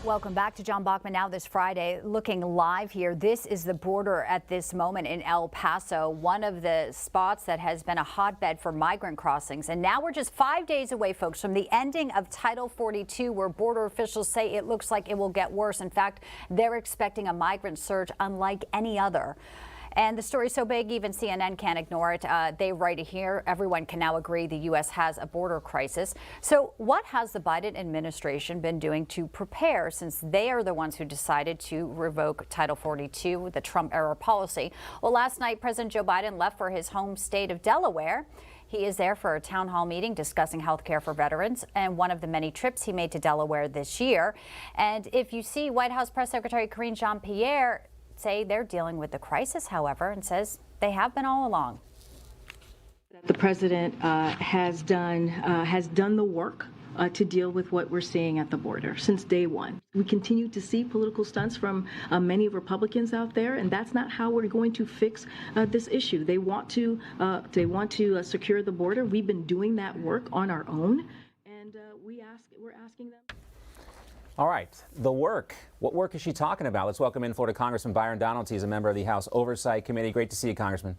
Welcome back to John Bachman Now this Friday. Looking live here, this is the border at this moment in El Paso, one of the spots that has been a hotbed for migrant crossings. And now we're just 5 days away, folks, from the ending of Title 42, where border officials say it looks like it will get worse. In fact, they're expecting a migrant surge unlike any other. And the story is so big, even CNN can't ignore it. They write it here. Everyone can now agree the U.S. has a border crisis. So what has the Biden administration been doing to prepare, since they are the ones who decided to revoke Title 42, the Trump-era policy? Well, last night, President Joe Biden left for his home state of Delaware. He is there for a town hall meeting discussing health care for veterans, and one of the many trips he made to Delaware this year. And if you see White House Press Secretary Karine Jean-Pierre say they're dealing with the crisis, however, and says they have been all along. The president has done the work to deal with what we're seeing at the border since day one. We continue to see political stunts from many Republicans out there, and that's not how we're going to fix this issue. They want to secure the border. We've been doing that work on our own, and we're asking them. All right, the work. What work is she talking about? Let's welcome in Florida Congressman Byron Donalds. He's a member of the House Oversight Committee. Great to see you, Congressman.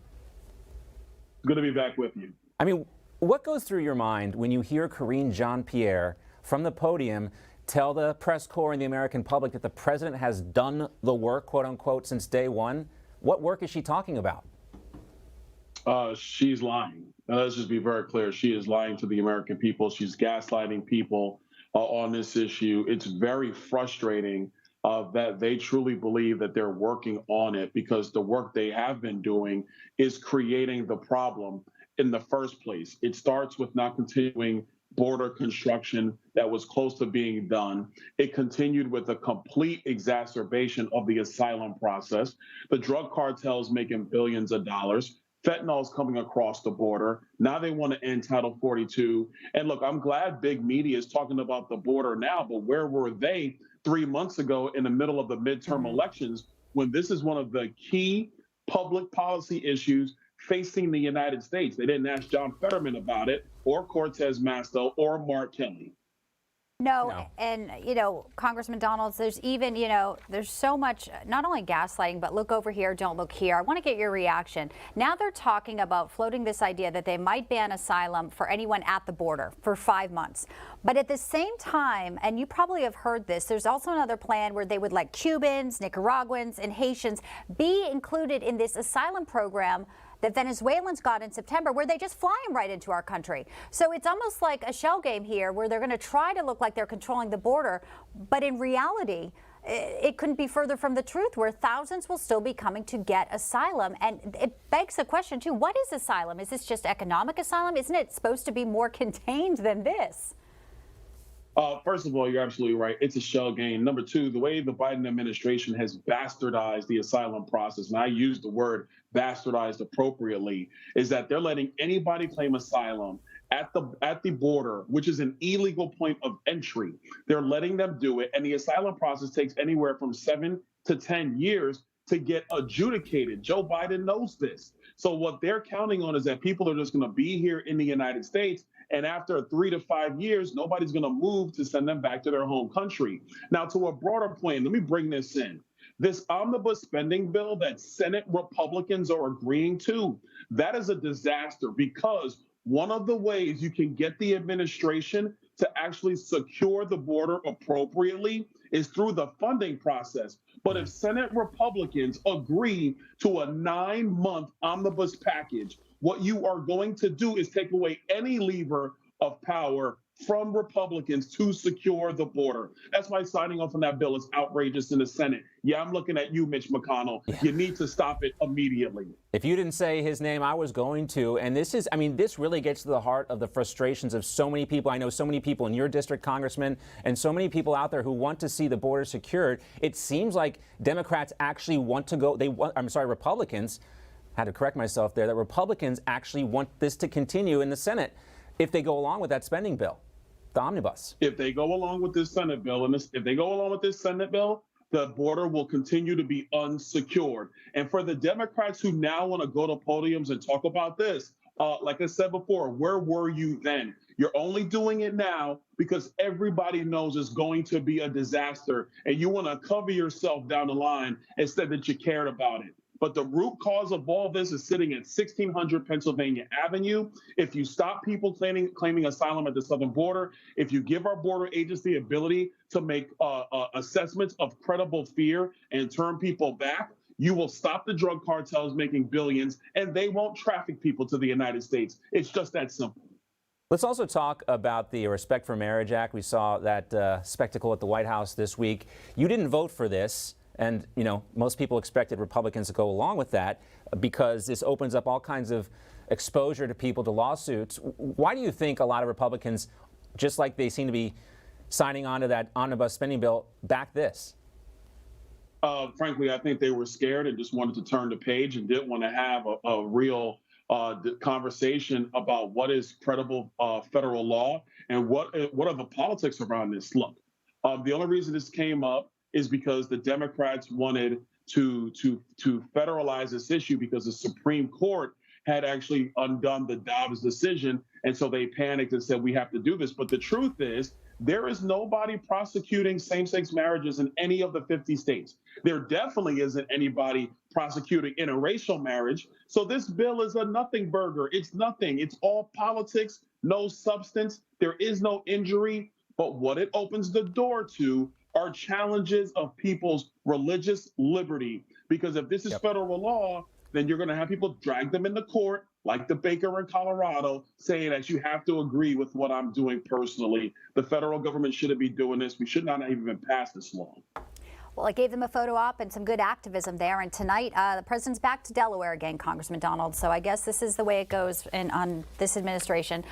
Good to be back with you. I mean, what goes through your mind when you hear Karine Jean-Pierre from the podium tell the press corps and the American public that the president has done the work, quote unquote, since day one? What work is she talking about? She's lying. Let's just be very clear. She is lying to the American people. She's gaslighting people on this issue. It's very frustrating that they truly believe that they're working on it, because the work they have been doing is creating the problem in the first place. It starts with not continuing border construction that was close to being done. It continued with a complete exacerbation of the asylum process. The drug cartels making billions of dollars. Fentanyl's coming across the border. Now they want to end Title 42. And look, I'm glad big media is talking about the border now, but where were they 3 months ago in the middle of the midterm elections, when this is one of the key public policy issues facing the United States? They didn't ask John Fetterman about it, or Cortez Masto, or Mark Kelly. No. And, Congressman Donalds, there's even, there's so much, not only gaslighting, but look over here, don't look here. I want to get your reaction. Now they're talking about floating this idea that they might ban asylum for anyone at the border for 5 months. But at the same time, and you probably have heard this, there's also another plan where they would let Cubans, Nicaraguans, and Haitians be included in this asylum program that Venezuelans got in September, where they just fly them right into our country. So it's almost like a shell game here, where they're going to try to look like they're controlling the border. But in reality, it couldn't be further from the truth, where thousands will still be coming to get asylum. And it begs the question, too, what is asylum? Is this just economic asylum? Isn't it supposed to be more contained than this? First of all, you're absolutely right. It's a shell game. Number two, the way the Biden administration has bastardized the asylum process, and I use the word bastardized appropriately, is that they're letting anybody claim asylum at the border, which is an illegal point of entry. They're letting them do it, and the asylum process takes anywhere from 7 to 10 years to get adjudicated. Joe Biden knows this. So what they're counting on is that people are just going to be here in the United States, and after 3 to 5 years, nobody's going to move to send them back to their home country. Now, to a broader point, let me bring this in. This omnibus spending bill that Senate Republicans are agreeing to, that is a disaster, because one of the ways you can get the administration to actually secure the border appropriately is through the funding process. But if Senate Republicans agree to a 9-month omnibus package, what you are going to do is take away any lever of power from Republicans to secure the border. That's why signing off on that bill is outrageous in the Senate. Yeah, I'm looking at you, Mitch McConnell. Yeah. You need to stop it immediately. If you didn't say his name, I was going to. And this is, this really gets to the heart of the frustrations of so many people. I know so many people in your district, Congressman, and so many people out there who want to see the border secured. It seems like Democrats actually want to go, Republicans, had to correct myself there, that Republicans actually want this to continue in the Senate if they go along with that spending bill, the omnibus. If they go along with this Senate bill, the border will continue to be unsecured. And for the Democrats who now want to go to podiums and talk about this, like I said before, where were you then? You're only doing it now because everybody knows it's going to be a disaster, and you want to cover yourself down the line instead that you cared about it. But the root cause of all this is sitting at 1600 Pennsylvania Avenue. If you stop people claiming asylum at the southern border, if you give our border agents the ability to make assessments of credible fear and turn people back, you will stop the drug cartels making billions, and they won't traffic people to the United States. It's just that simple. Let's also talk about the Respect for Marriage Act. We saw that spectacle at the White House this week. You didn't vote for this. And, you know, most people expected Republicans to go along with that because this opens up all kinds of exposure to people to lawsuits. Why do you think a lot of Republicans, just like they seem to be signing on to that omnibus spending bill, back this? Frankly, I think they were scared and just wanted to turn the page and didn't want to have a real conversation about what is credible federal law and what are the politics around this. Look, the only reason this came up is because the Democrats wanted to federalize this issue because the Supreme Court had actually undone the Dobbs decision. And so they panicked and said, we have to do this. But the truth is, there is nobody prosecuting same-sex marriages in any of the 50 states. There definitely isn't anybody prosecuting interracial marriage. So this bill is a nothing burger. It's nothing. It's all politics, no substance. There is no injury. But what it opens the door to are challenges of people's religious liberty. Because if this is federal law, then you're going to have people drag them into court, like the baker in Colorado, saying that you have to agree with what I'm doing personally. The federal government shouldn't be doing this. We should not have even passed this law. Well, it gave them a photo op and some good activism there. And tonight, the president's back to Delaware again, Congressman Donalds. So I guess this is the way it goes on this administration.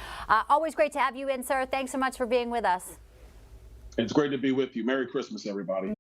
Always great to have you in, sir. Thanks so much for being with us. It's great to be with you. Merry Christmas, everybody.